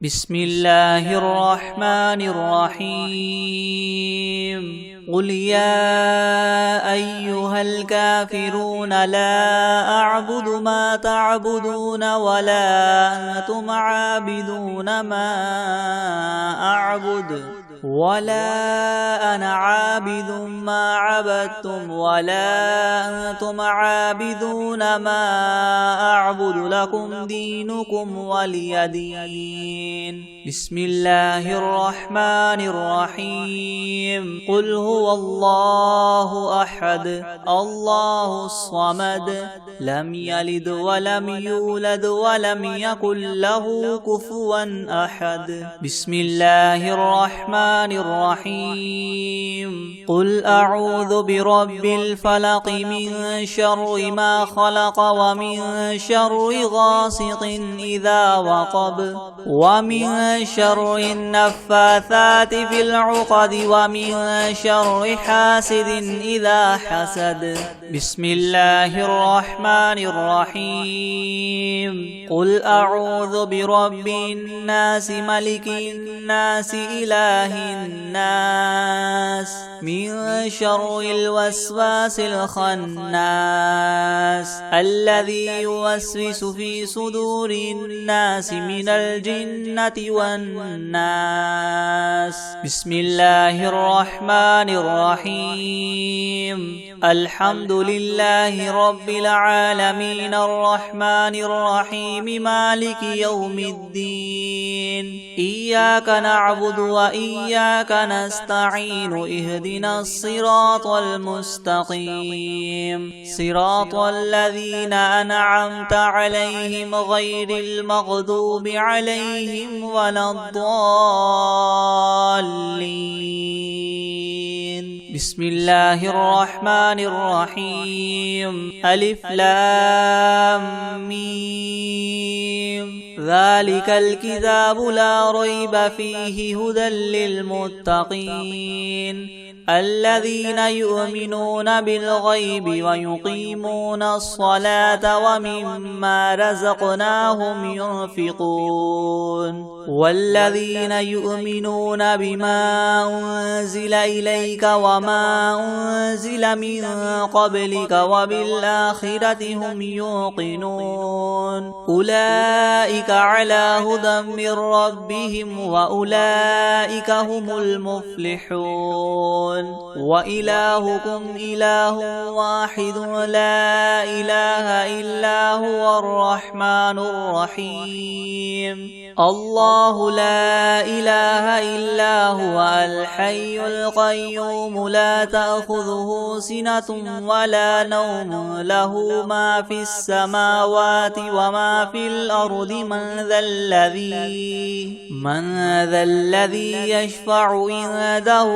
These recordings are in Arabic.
بسم الله الرحمن الرحيم قل يا أيها الكافرون لا أعبد ما تعبدون ولا أنتم عابدون ما أعبد ولا أنا عابد ما عبدتم ولا أنتم عابدون ما أعبد لكم دينكم ولي دين. بسم الله الرحمن الرحيم قل هو الله أحد الله الصمد لم يلد ولم يولد ولم يكن له كفوا أحد. بسم الله الرحمن الرحيم قل أعوذ برب الفلق من شر ما خلق ومن شر غاسق إذا وقب ومن شر النفاثات في العقد ومن شر حاسد إذا حسد. بسم الله الرحمن الرحيم قل أعوذ برب الناس ملك الناس إله الناس من شر الوسواس الخناس الذي يوسوس في صدور الناس من الجنة والناس. بسم الله الرحمن الرحيم الحمد لله رب العالمين الرحمن الرحيم مالك يوم الدين إياك نعبد وإياك نستعين اهدنا الصراط المستقيم صراط الذين أنعمت عليهم غير المغضوب عليهم ولا الضالين. بسم الله الرحمن الرحيم ألف لام ميم ذلك الكتاب لا ريب فيه هدى للمتقين الذين يؤمنون بالغيب ويقيمون الصلاة ومما رزقناهم ينفقون والذين يؤمنون بما أنزل إليك وما أنزل من قبلك وبالآخرة هم يوقنون أولئك على هدى من ربهم وأولئك هم المفلحون. وإلهكم إله واحد لا إله إلا هو الرحمن الرحيم الله لا إله إلا هو الحي القيوم لا تأخذه سنة ولا نوم له ما في السماوات وما في الأرض من ذا الذي يشفع عنده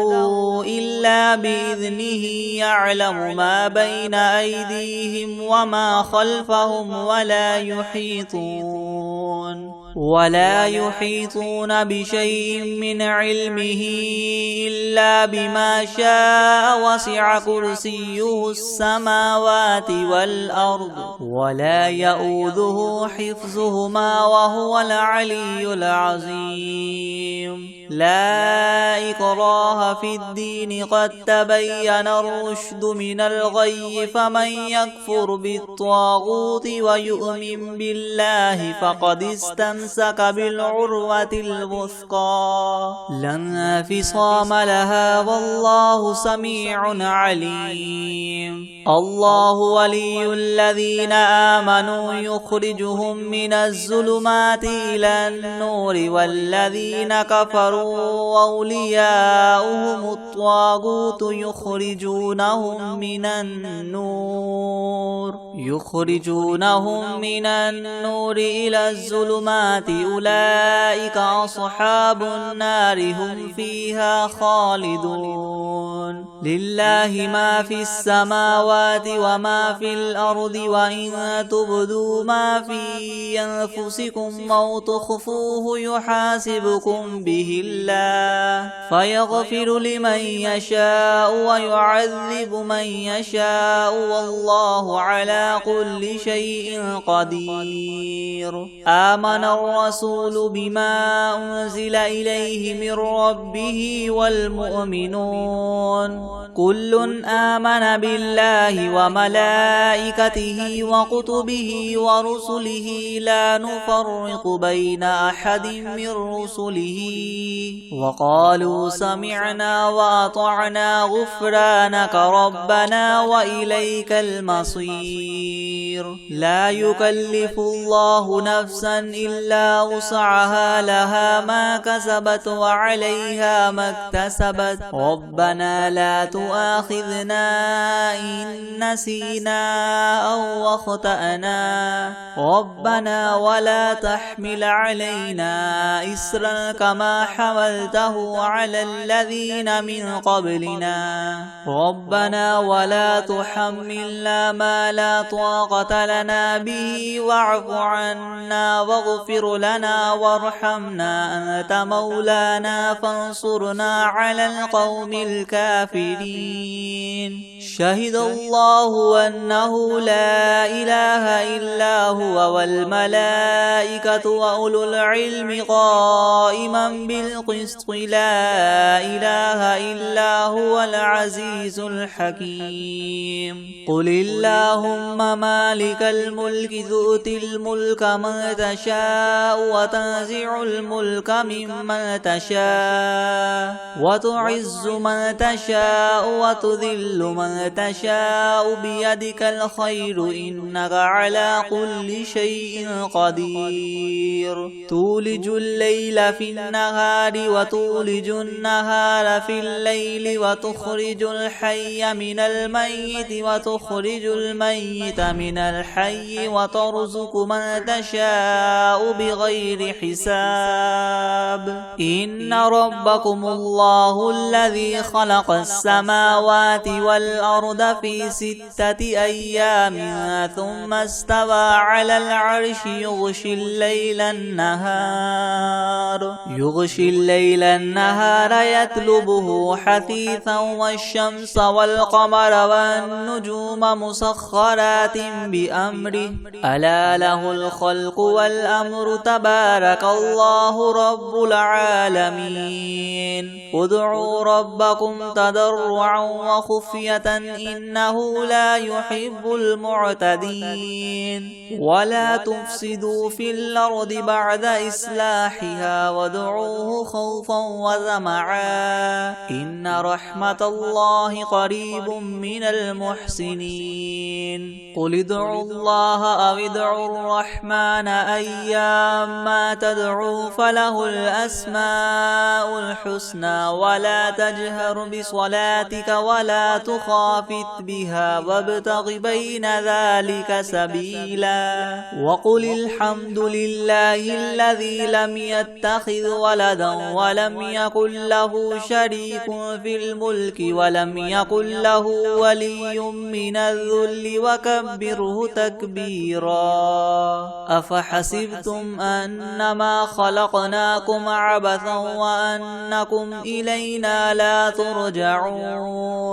إلا بإذنه يعلم ما بين أيديهم وما خلفهم ولا يحيطون بشيء من علمه إلا بما شاء وسع كرسيه السماوات والأرض ولا يؤوده حفظهما وهو العلي العظيم. لا إكراه في الدين قد تبين الرشد من الغي فمن يكفر بالطاغوت ويؤمن بالله فقد استمسك بالعروة الوثقى لا انفصام لها والله سميع عليم. الله ولي الذين آمنوا يخرجهم من الظلمات إلى النور والذين كفروا أولياؤهم الطاغوت يخرجونهم من النور إلى الظلمات أولئك أصحاب النار هم فيها خالدون. لله ما في السماوات وما في الأرض وإن تبدوا ما في أنفسكم أو تخفوه يحاسبكم به الله فيغفر لمن يشاء ويعذب من يشاء والله على كل شيء قدير. آمن الرسول بما أنزل إليه من ربه والمؤمنون كل آمن بالله وملائكته وكتبه ورسله لا نفرق بين أحد من رسله وقالوا سمعنا وأطعنا غفرانك ربنا وإليك المصير لا يكلف الله نفسا إلا وسعها لها ما كسبت وعليها ما اكتسبت ربنا لا تؤاخذنا إن نسينا أو أخطأنا ربنا ولا تحمل علينا إسرا كما حملته على الذين من قبلنا ربنا ولا تحملنا ما لا طاقة لنا به واعف عنا واغفر لنا وارحمنا أنت مولانا فانصرنا على القوم الكافرين شهد الله أنه لا إله إلا هو والملائكة وأولو العلم قائما بالقسط لا إله إلا هو العزيز الحكيم قل اللهم مالك الملك تؤتي الملك من تشاء وتنزع الملك ممن تشاء وتعز من تشاء وتذل من تشاء بيدك الخير إنك على كل شيء قدير تولج الليل في النهار وتولج النهار في الليل وتخرج الحي من الميت وتخرج الميت من الحي وترزق من تشاء بغير حساب إن ربكم الله الذي خلق السماوات والأرض في 6 أيام ثم استوى على العرش يغشي الليل النهار يطلبه حثيثا والشمس والقمر والنجوم مسخرات بأمره ألا له الخلق والأمر تبارك الله رب العالمين ادعوا ربكم تضرعا وخفية إنه لا يحب المعتدين ولا تفسدوا في الأرض بعد إصلاحها وادعوه خوفا وطمعا إن رحمة الله قريب من المحسنين قل ادعوا الله أو ادعوا الرحمن أيما تدعوا فله الأسماء الحسنى ولا تجهر بصلاتك ولا تخافت بها وابتغ بين ذلك سبيلا وقل الحمد لله الذي لم يتخذ ولدا ولم يكن له شريك في الملك ولم يكن له ولي من الذل وكبره تكبيرا أفحسبتم أنما خلقناكم عبثا وأنكم إلينا لا ترجعون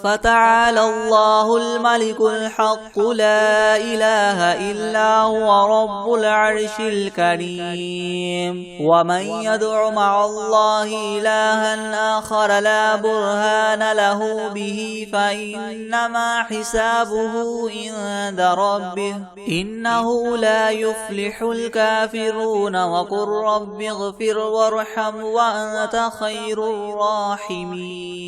فتعالى الله الملك الحق لا إله إلا هو رب العرش الكريم ومن يدع مع الله إلها آخر لا برهان له به فإنما حسابه عند ربه إنه لا يفلح الكافرون وقل رب اغفر وارحم وأنت خير الراحمين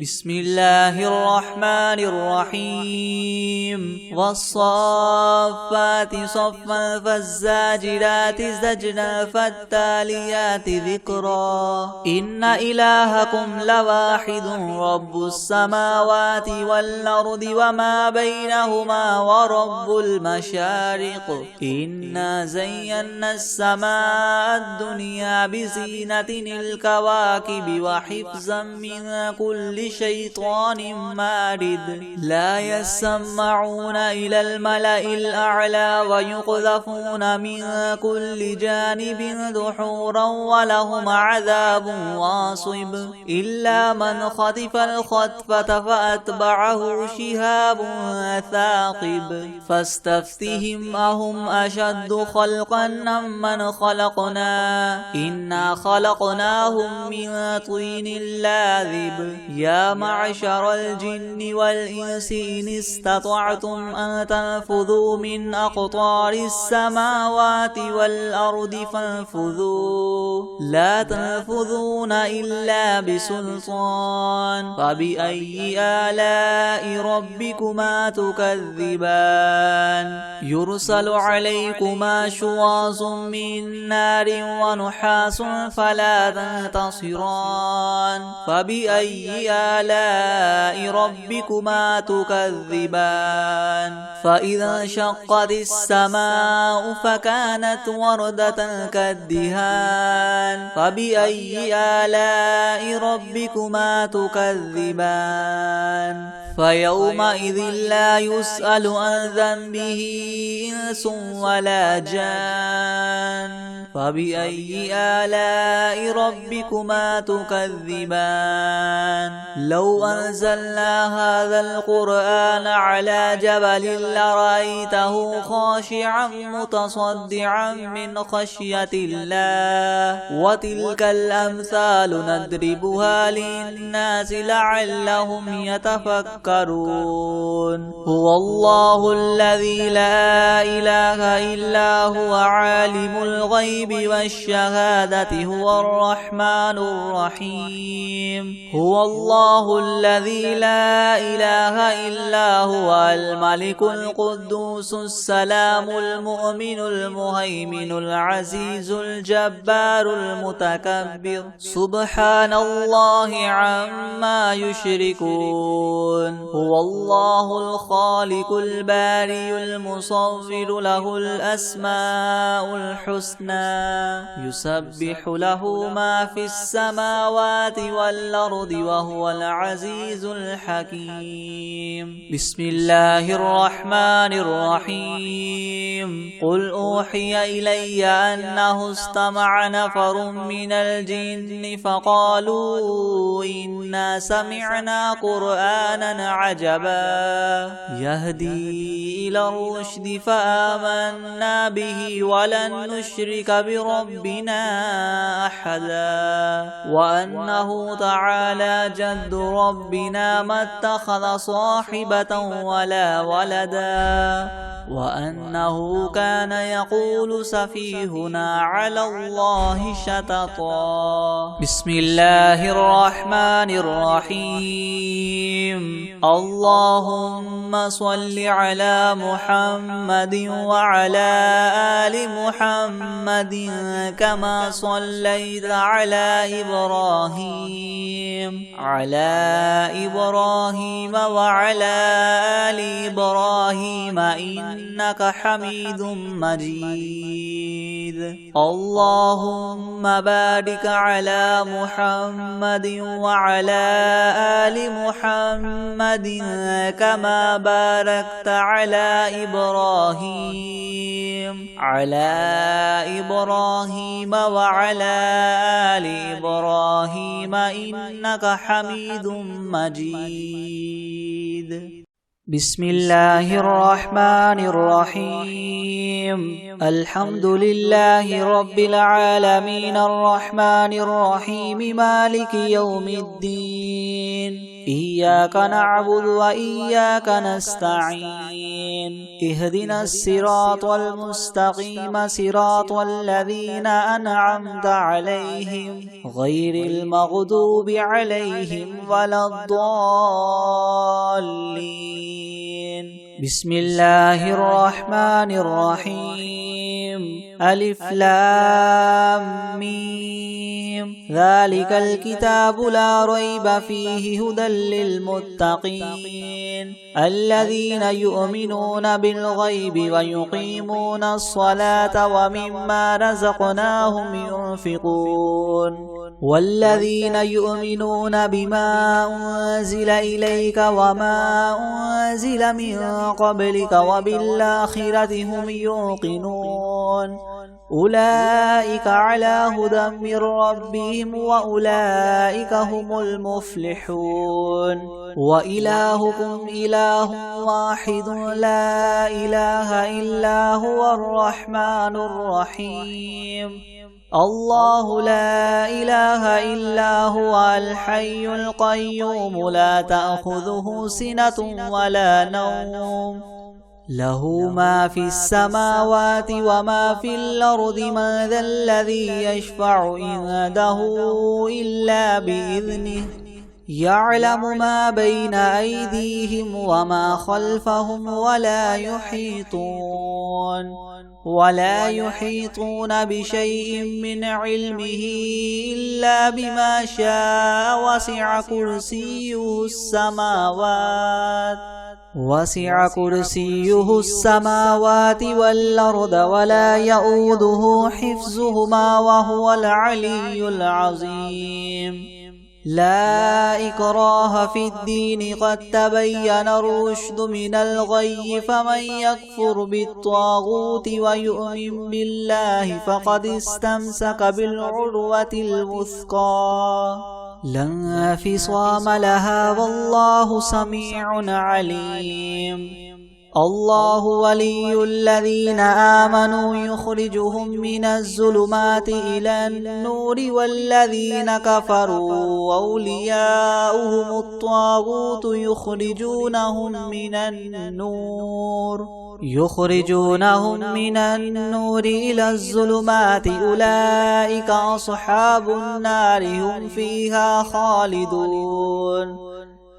بسم الله الرحمن الرحيم والصافات صفا فالزاجرات زجرا فالتاليات ذكرا إن إلهكم لواحد رب السماوات والأرض وما بينهما ورب المشارق إنا زينا السماء الدنيا بزينة الكواكب وحفظا من كل شيطان مارد لا يسمعون إلى الملأ الأعلى ويقذفون من كل جانب دحورا دحورا ولهم عذاب واصب إلا من خطف الخطفة فأتبعه شهاب ثاقب فاستفتهم أهم أشد خلقا أم من خلقنا إنا خلقناهم من طين لاذب يا معشر الجن والإنس إن استطعتم أن تنفذوا من أقطار السماوات والأرض فانفذوا لا تنفذون إلا بسلطان فبأي آلاء ربكما تكذبان يرسل عليكما شواظ من نار ونحاس فلا تنتصران فبأي آلاء ربكما تكذبان فإذا انشقت السماء فكانت وردة كالدهان فبأي آلاء ربكما تكذبان فيومئذ لا يسأل عن ذنبه إنس ولا جان فبأي آلاء ربكما تكذبان لو أنزلنا هذا القرآن على جبل لرأيته خاشعا متصدعا من خشية الله وتلك الأمثال نضربها للناس لعلهم يتفكرون هو الله الذي لا إله إلا هو عالم الغيب والشهادة هو الرحمن الرحيم هو الله الذي لا إله إلا هو الملك القدوس السلام المؤمن المهيمن العزيز الجبار المتكبر سبحان الله عما يشركون هو الله الخالق الباري المصور له الأسماء الحسنى يسبح له ما في السماوات والأرض وهو العزيز الحكيم بسم الله الرحمن الرحيم قل أوحي إلي أنه استمع نفر من الجن فقالوا إنا سمعنا قرآنا عجبا يهدي إلى الرشد فآمنا به ولن نشرك بربنا أحدا وأنه تعالى جد ربنا ما اتخذ صاحبة ولا ولدا وأنه كان يقول سفيهنا على الله شططا بسم الله الرحمن الرحيم اللهم صل على محمد وعلى آل محمد كما صليت على إبراهيم وعلى آل إبراهيم إنك حميد مجيد اللهم بارك على محمد وعلى آل محمد كما باركت على إبراهيم وعلى آل إبراهيم إنك حميد مجيد بسم الله الرحمن الرحيم الحمد لله رب العالمين الرحمن الرحيم مالك يوم الدين إياك نعبد وإياك نستعين اهدنا الصراط المستقيم صراط الذين أنعمت عليهم غير المغضوب عليهم ولا الضالين بسم الله الرحمن الرحيم ألف لام ميم ذلك الكتاب لا ريب فيه هدى للمتقين الذين يؤمنون بالغيب ويقيمون الصلاة ومما رزقناهم ينفقون والذين يؤمنون بما أنزل إليك وما أنزل من قبلك وبالآخرة هم يوقنون أولئك على هدى من ربهم وأولئك هم المفلحون وإلهكم إله واحد لا إله إلا هو الرحمن الرحيم الله لا إله إلا هو الحي القيوم لا تأخذه سنة ولا نوم له ما في السماوات وما في الأرض من ذا الذي يشفع عنده إلا بإذنه يعلم ما بين أيديهم وما خلفهم ولا يحيطون بشيء من علمه إلا بما شاء وسع كرسيه السماوات والأرض ولا يؤوده حفظهما وهو العلي العظيم لا إكراه في الدين قد تبين الرشد من الغي فمن يكفر بالطاغوت ويؤمن بالله فقد استمسك بالعروة الوثقى لا انفصام لها والله سميع عليم الله ولي الذين آمنوا يخرجهم من الظلمات إلى النور والذين كفروا أولياؤهم الطاغوت يخرجونهم من النور إلى الظلمات أولئك أصحاب النار هم فيها خالدون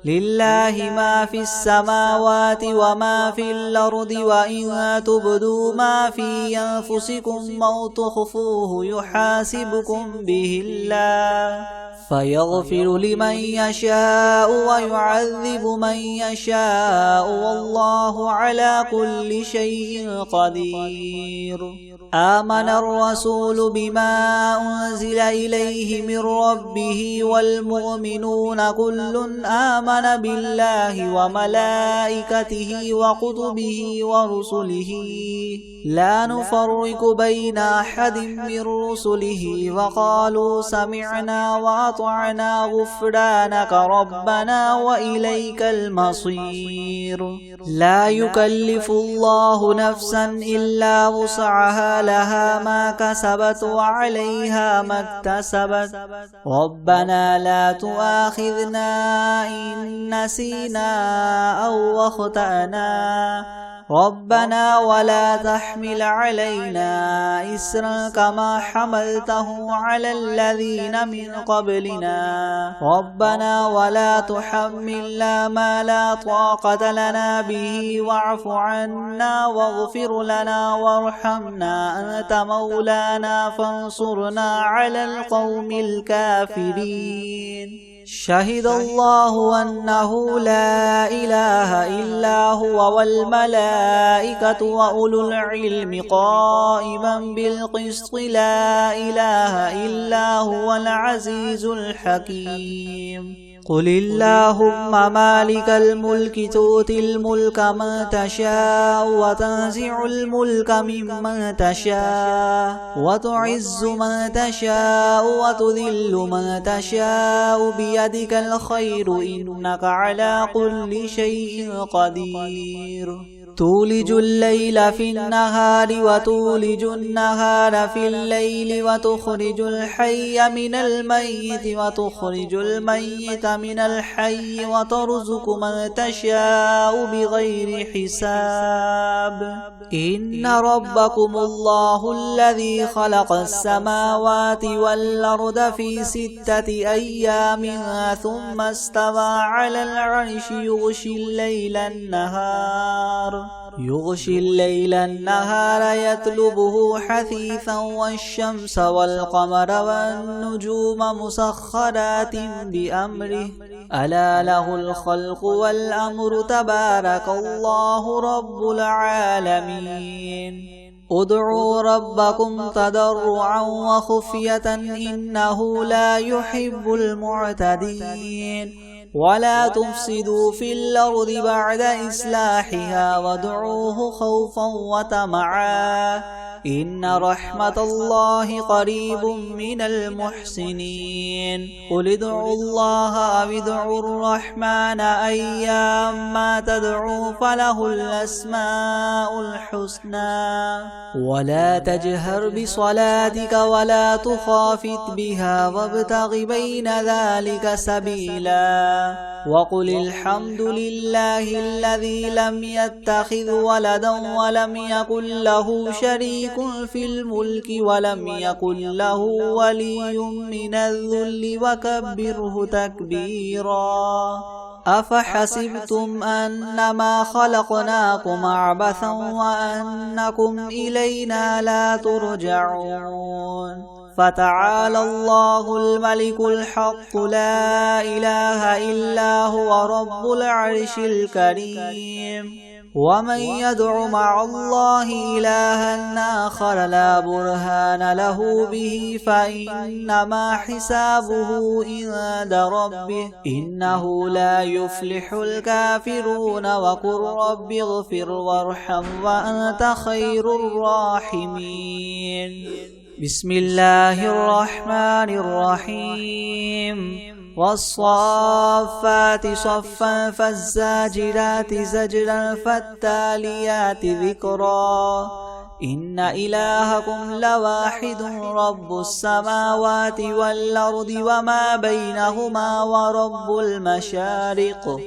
لله ما في السماوات وما في الأرض وإن تبدوا ما في أنفسكم أو تخفوه يحاسبكم به الله فيغفر لمن يشاء ويعذب من يشاء والله على كل شيء قدير آمن الرسول بما أنزل إليه من ربه والمؤمنون كل آمن بالله وملائكته وكتبه ورسله لا نفرق بين أحد من رسله وقالوا سمعنا وأطعنا غفرانك ربنا وإليك المصير لا يكلف الله نفسا إلا وسعها لها ما كسبت وعليها ما اكتسبت ربنا لا تؤاخذنا إن نسينا أو أخطأنا ربنا ولا تحمل علينا إسرا كما حملته على الذين من قبلنا ربنا ولا تحملنا ما لا طاقة لنا به واعف عنا واغفر لنا وارحمنا أنت مولانا فانصرنا على القوم الكافرين شهد الله أنه لا إله إلا هو والملائكة وأولو العلم قائما بالقسط لا إله إلا هو العزيز الحكيم قل اللهم مالك الملك تؤتي الملك من تشاء وتنزع الملك ممن تشاء وتعز من تشاء وتذل من تشاء بيدك الخير إنك على كل شيء قدير تولج الليل في النهار وتولج النهار في الليل وتخرج الحي من الميت وتخرج الميت من الحي وترزق من تشاء بغير حساب إن ربكم الله الذي خلق السماوات والأرض في 6 أيام ثم استوى على العرش يغشي الليل النهار يطلبه حثيثا والشمس والقمر والنجوم مسخرات بأمره ألا له الخلق والأمر تبارك الله رب العالمين ادعوا ربكم تضرعا وخفية إنه لا يحب المعتدين ولا تفسدوا في الأرض بعد إصلاحها وادعوه خوفا وطمعا إن رحمة الله قريب من المحسنين قل ادعوا الله أو ادعوا الرحمن أيما تدعوا فله الأسماء الحسنى ولا تجهر بصلاتك ولا تخافت بها وابتغ بين ذلك سبيلا وقل الحمد لله الذي لم يتخذ ولدا ولم يكن له شريك في الملك ولم يكن له ولي من الذل وكبره تكبيرا أفحسبتم أنما خلقناكم عبثا وأنكم إلينا لا ترجعون فتعالى الله الملك الحق لا إله إلا هو رب العرش الكريم ومن يدع مع الله إلها آخر لا برهان له به فإنما حسابه عند ربه إنه لا يفلح الكافرون وقل رب اغفر وارحم وأنت خير الراحمين بسم الله الرحمن الرحيم والصافات صفا فالزاجرات زجرا فالتاليات ذكرا إن إلهكم لواحد رب السماوات والأرض وما بينهما ورب المشارق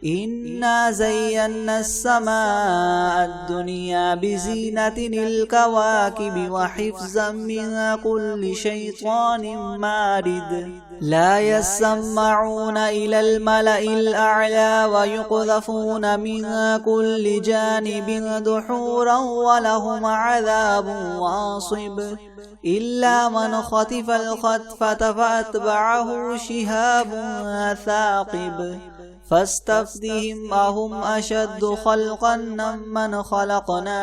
إنا زينا السماء الدنيا بزينة الكواكب وحفظا من كل شيطان مارد لا يسمعون إلى الملأ الأعلى ويقذفون من كل جانب دحورا ولهم عذاب واصب إلا من خطف الخطفة فأتبعه شهاب ثاقب فاستفتهم أهم أشد خلقا ممن خلقنا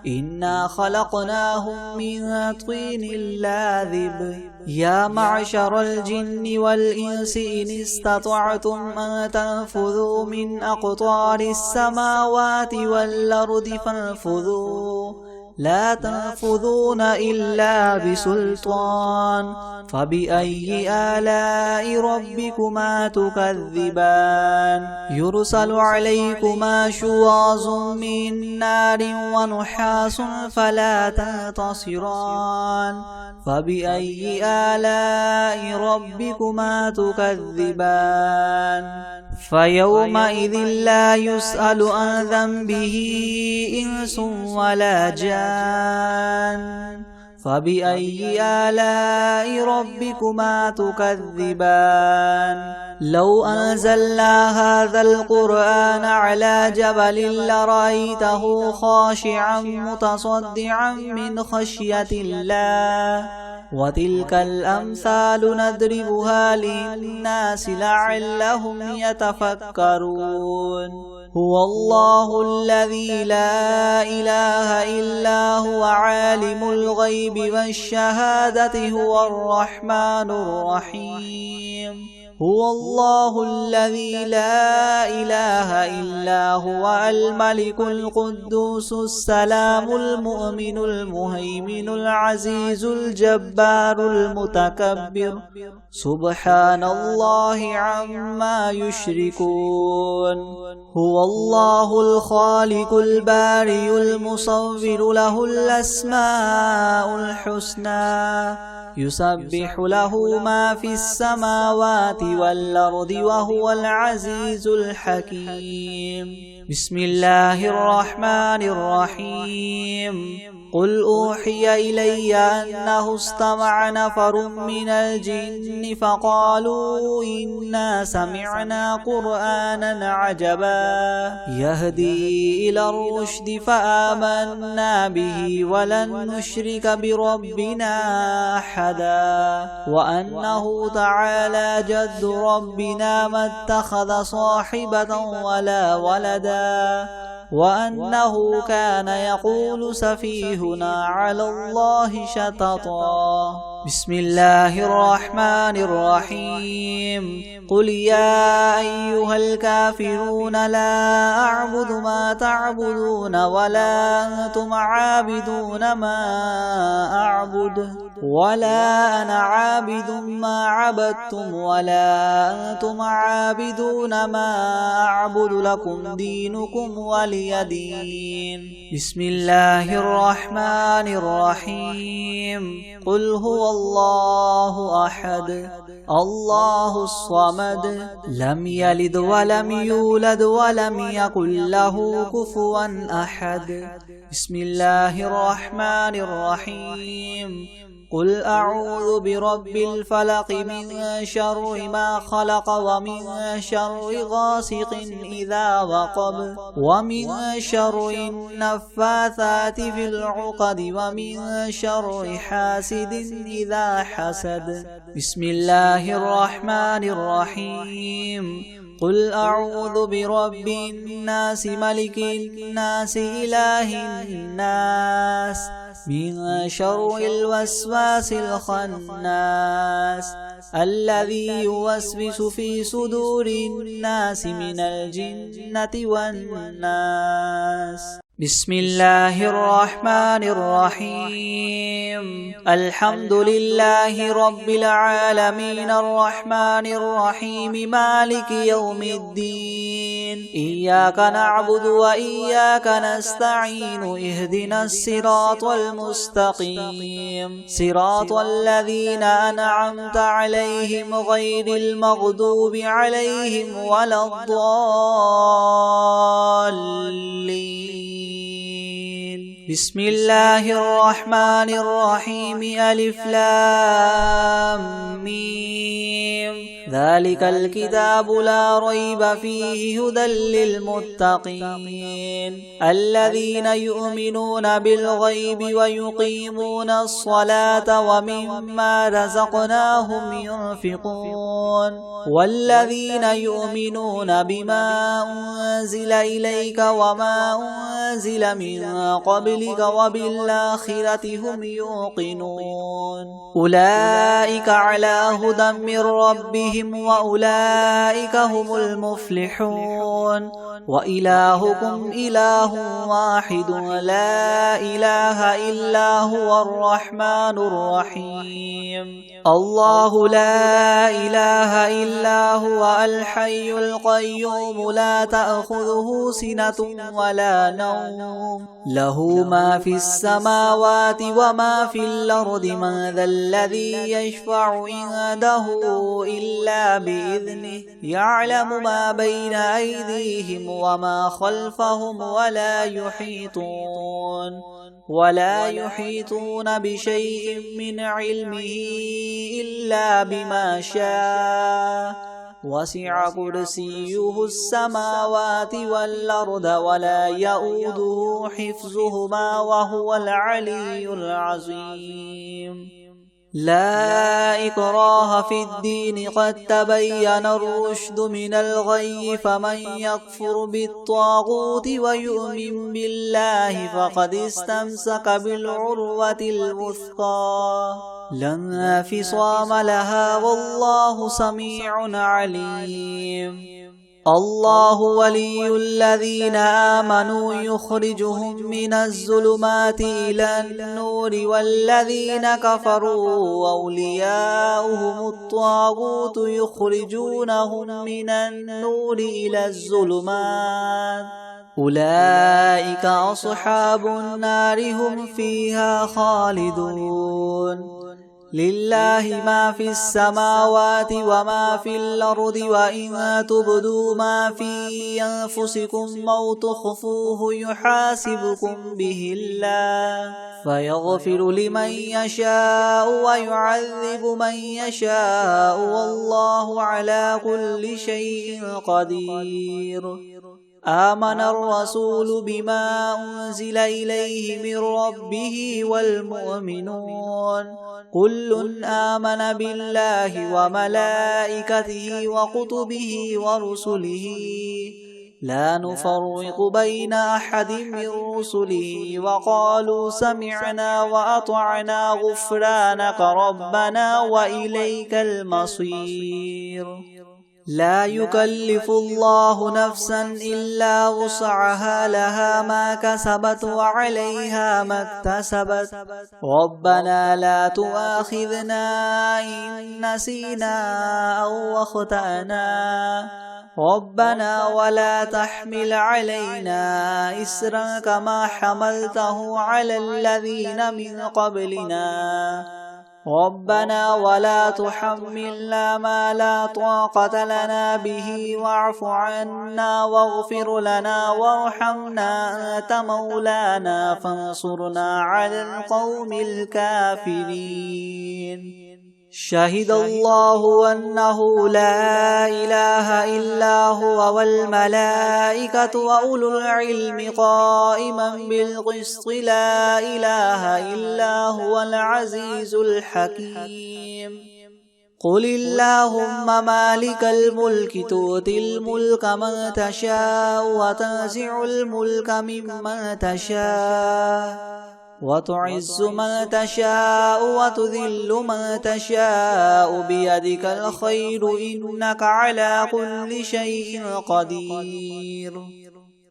إنا خلقناهم من طين لاذب يا معشر الجن والإنس إن استطعتم أن تنفذوا من أقطار السماوات والأرض فانفذوا لا تنفذون إلا بسلطان فبأي آلاء ربكما تكذبان يرسل عليكما شواظ من نار ونحاس فلا تنتصران فبأي آلاء ربكما تكذبان فيومئذ لا يسأل عن ذنبه إنس ولا جان فبأي آلاء ربكما تكذبان لو أنزلنا هذا القرآن على جبل لرأيته خاشعا متصدعا من خشية الله وتلك الأمثال نضربها للناس لعلهم يتفكرون هو الله الذي لا إله إلا هو عالم الغيب والشهادة هو الرحمن الرحيم هو الله الذي لا إله إلا هو الملك القدوس السلام المؤمن المهيمن العزيز الجبار المتكبر سبحان الله عما يشركون هو الله الخالق البارئ المصور له الأسماء الحسنى يسبح له ما في السماوات والأرض وهو العزيز الحكيم بسم الله الرحمن الرحيم قل أوحي إلي أنه استمع نفر من الجن فقالوا إنا سمعنا قرآنا عجبا يهدي إلى الرشد فآمنا به ولن نشرك بربنا أحدا وأنه تعالى جد ربنا ما اتخذ صاحبة ولا ولدا وأنه كان يقول سفيهنا على الله شططا بسم الله الرحمن الرحيم قل يا أيها الكافرون لا أعبد ما تعبدون ولا أنتم عابدون ما أعبد ولا أنا عابد ما عبدتم ولا أنتم عابدون ما أعبد لكم دينكم ولي دين. بسم الله الرحمن الرحيم قل هو الله أحد الله الصمد لم يلد ولم يولد ولم يكن له كفوا أحد. بسم الله الرحمن الرحيم قل أعوذ برب الفلق من شر ما خلق ومن شر غاسق إذا وقب ومن شر النفاثات في العقد ومن شر حاسد إذا حسد. بسم الله الرحمن الرحيم قل أعوذ برب الناس ملك الناس إله الناس من شر الوسواس الخناس الذي يوسوس في صدور الناس من الجنة والناس. بسم الله الرحمن الرحيم الحمد لله رب العالمين الرحمن الرحيم مالك يوم الدين إياك نعبد وإياك نستعين اهدنا الصراط المستقيم صراط الذين أنعمت عليهم غير المغضوب عليهم ولا الضالين. بسم الله الرحمن الرحيم ألف لام ميم ذلك الكتاب لا ريب فيه هدى للمتقين الذين يؤمنون بالغيب ويقيمون الصلاة ومما رزقناهم ينفقون والذين يؤمنون بما أنزل إليك وما أنزل من قبلك وبالآخرة هم يوقنون أولئك على هدى من ربهم وأولئك هم المفلحون. وإلهكم إله واحد لا إله إلا هو الرحمن الرحيم الله لا إله إلا هو الحي القيوم لا تأخذه سنة ولا نوم له ما في السماوات وما في الأرض من ذا الذي يشفع عنده إلا بإذنه يعلم ما بين أيديهم وما خلفهم ولا يحيطون بشيء من علمه إلا بما شاء وسع كرسيه السماوات والأرض ولا يؤوده حفظهما وهو العلي العظيم. لا إكراه في الدين قد تبين الرشد من الغي فمن يكفر بالطاغوت ويؤمن بالله فقد استمسك بالعروة الوثقى لا انفصام لها والله سميع عليم. الله ولي الذين آمنوا يخرجهم من الظلمات إلى النور والذين كفروا أولياؤهم الطاغوت يخرجونهم من النور إلى الظلمات أولئك أصحاب النار هم فيها خالدون. لله ما في السماوات وما في الأرض وإن تبدوا ما في أنفسكم أو تخفوه يحاسبكم به الله فيغفر لمن يشاء ويعذب من يشاء والله على كل شيء قدير. آمن الرسول بما أنزل إليه من ربه والمؤمنون كل آمن بالله وملائكته وكتبه ورسله لا نفرق بين أحد من رسله وقالوا سمعنا وأطعنا غفرانك ربنا وإليك المصير. لا يكلف الله نفسا إلا وسعها، لها ما كسبت وعليها ما اكتسبت. ربنا لا تؤاخذنا إن نسينا أو أخطأنا، ربنا ولا تحمل علينا إسرا كما حملته على الذين من قبلنا، ربنا ولا تحملنا ما لا طاقة لنا به واعف عنا واغفر لنا وارحمنا أنت مولانا فانصرنا على القوم الكافرين. شهد الله أنه لا إله إلا هو والملائكة وأولو العلم قائما بالقسط لا إله إلا هو العزيز الحكيم. قل اللهم مالك الملك تؤتي الملك من تشاء وتنزع الملك ممن تشاء وتعز من تشاء وتذل من تشاء بيدك الخير إنك على كل شيء قدير.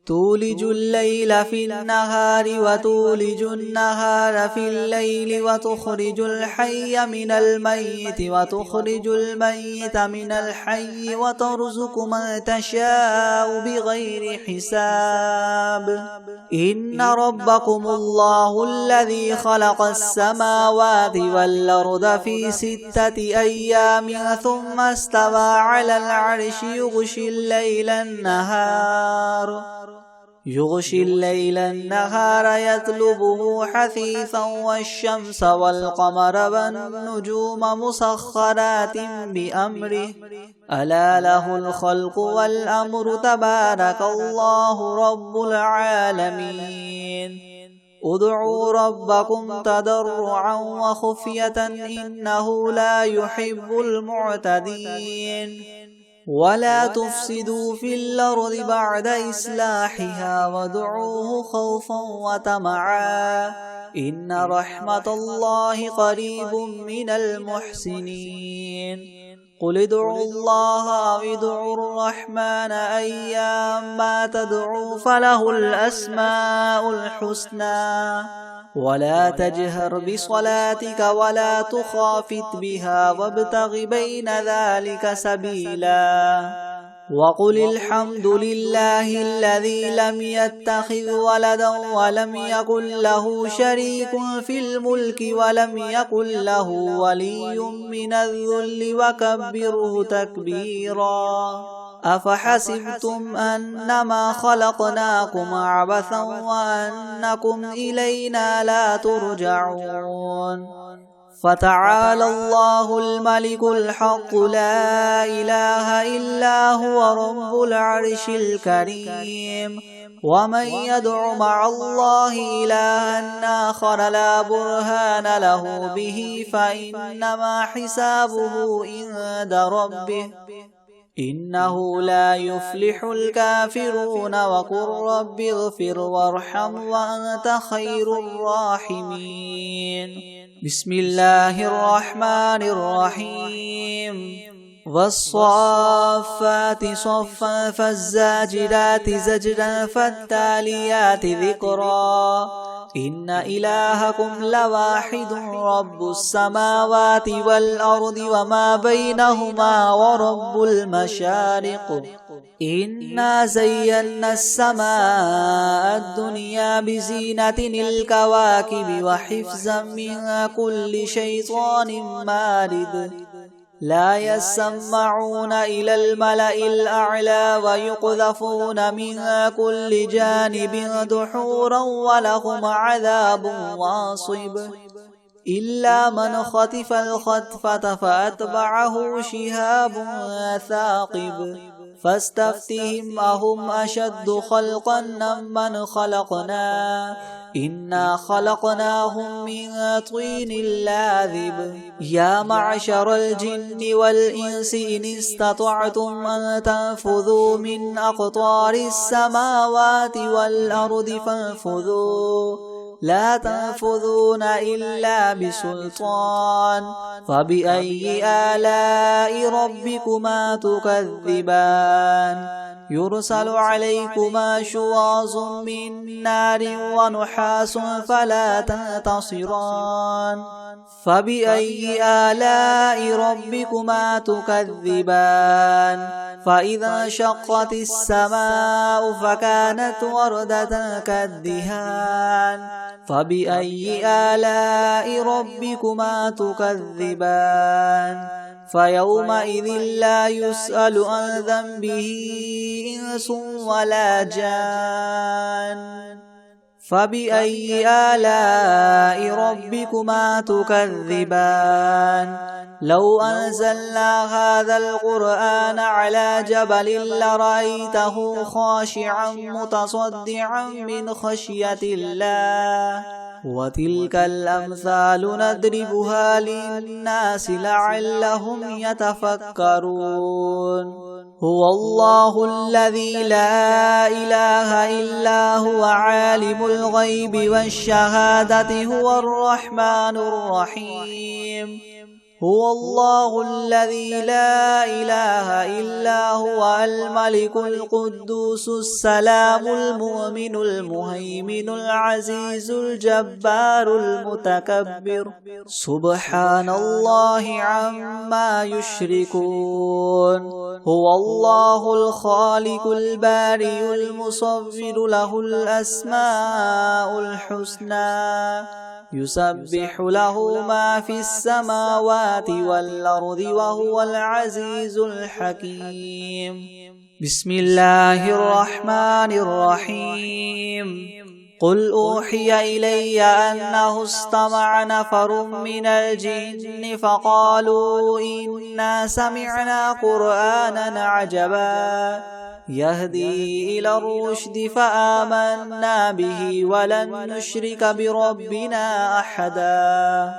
تولج الليل في النهار وتولج النهار في الليل وتخرج الحي من الميت وتخرج الميت من الحي وترزق من تشاء بغير حساب. إن ربكم الله الذي خلق السماوات والأرض في 6 أيام ثم استوى على العرش يغشي الليل النهار يطلبه حثيثا والشمس والقمر والنجوم مسخرات بأمره ألا له الخلق والأمر تبارك الله رب العالمين. ادعوا ربكم تضرعا وخفية إنه لا يحب المعتدين. ولا تفسدوا في الأرض بعد إصلاحها وادعوه خوفا وطمعا إن رحمة الله قريب من المحسنين. قل ادعوا الله أو ادعوا الرحمن أيما تدعوا فله الأسماء الحسنى ولا تجهر بصلاتك ولا تخافت بها وابتغ بين ذلك سبيلا. وقل الحمد لله الذي لم يتخذ ولدا ولم يكن له شريك في الملك ولم يكن له ولي من الذل وكبره تكبيرا. أفحسبتم أنما خلقناكم عبثا وأنكم إلينا لا ترجعون. فتعالى الله الملك الحق لا إله إلا هو رب العرش الكريم. ومن يدع مع الله إلها آخر لا برهان له به فإنما حسابه عند ربه إنه لا يفلح الكافرون. وقل رب اغفر وارحم وأنت خير الراحمين. بسم الله الرحمن الرحيم. والصافات صفا فالزاجرات زجرا فالتاليات ذكرا. إن إلهكم لواحد رب السماوات والأرض وما بينهما ورب المشارق. إنا زينا السماء الدنيا بزينة الكواكب وحفظا من كل شيطان مارد. لا يسمعون إلى الملأ الأعلى ويقذفون من كل جانب دحورا ولهم عذاب واصب. إلا من خطف الخطفة فأتبعه شهاب ثاقب. فاستفتهم أهم أشد خلقا أم من خلقنا إنا خلقناهم من طين لاذب يا معشر الجن والإنس إن استطعتم أن تنفذوا من أقطار السماوات والأرض فانفذوا لا تنفذون إلا بسلطان فبأي آلاء ربكما تكذبان يرسل عليكما شواظ من نار ونحاس فلا تنتصران فبأي آلاء ربكما تكذبان فإذا انشقت السماء فكانت وردة كالدهان فبأي آلاء ربكما تكذبان فيومئذ لا يسأل عن ذنبه إنس ولا جان فبأي آلاء ربكما تكذبان لو أنزلنا هذا القرآن على جبل لرأيته خاشعا متصدعا من خشية الله وتلك الأمثال نضربها للناس لعلهم يتفكرون هو الله الذي لا إله إلا هو عالم الغيب والشهادة هو الرحمن الرحيم هو الله الذي لا إله إلا هو الملك القدوس السلام المؤمن المهيمن العزيز الجبار المتكبر سبحان الله عما يشركون هو الله الخالق البارئ المصور له الأسماء الحسنى يسبح له ما في السماوات والأرض وهو العزيز الحكيم بسم الله الرحمن الرحيم قل أوحي إلي أنه استمع نفر من الجن فقالوا إنا سمعنا قرآنا عجبا يهدي إلى الرشد فآمنا به ولن نشرك بربنا أحدا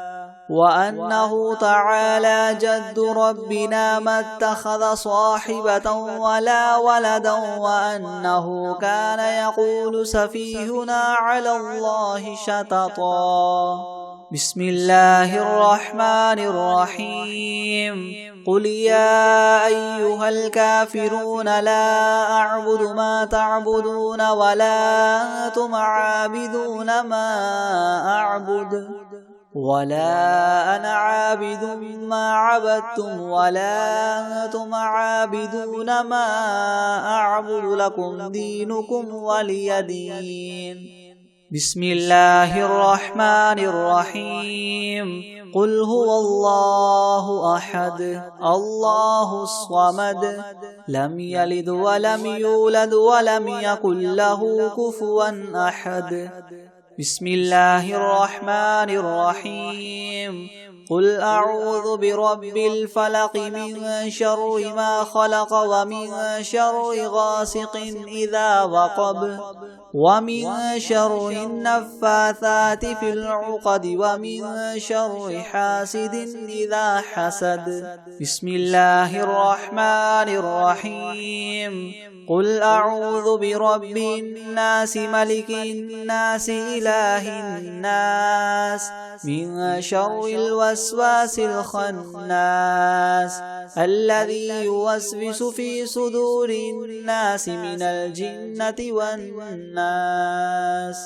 وأنه تعالى جد ربنا ما اتخذ صاحبة ولا ولدا وأنه كان يقول سفيهنا على الله شططا بسم الله الرحمن الرحيم قل يا أيها الكافرون لا أعبد ما تعبدون ولا أنتم عابدون ما أعبد ولا أنا عابد ما عبدتم ولا أنتم عابدون ما أعبد لكم دينكم ولي دين بسم الله الرحمن الرحيم قل هو الله أحد الله الصمد لم يلد ولم يولد ولم يكن له كفوا أحد بسم الله الرحمن الرحيم قل أعوذ برب الفلق من شر ما خلق ومن شر غاسق إذا وقب ومن شر النفاثات في العقد ومن شر حاسد إذا حسد بسم الله الرحمن الرحيم قل أعوذ برب الناس ملك الناس إله الناس من شر الوسواس الخناس الذي يوسوس في صدور الناس من الجنة والناس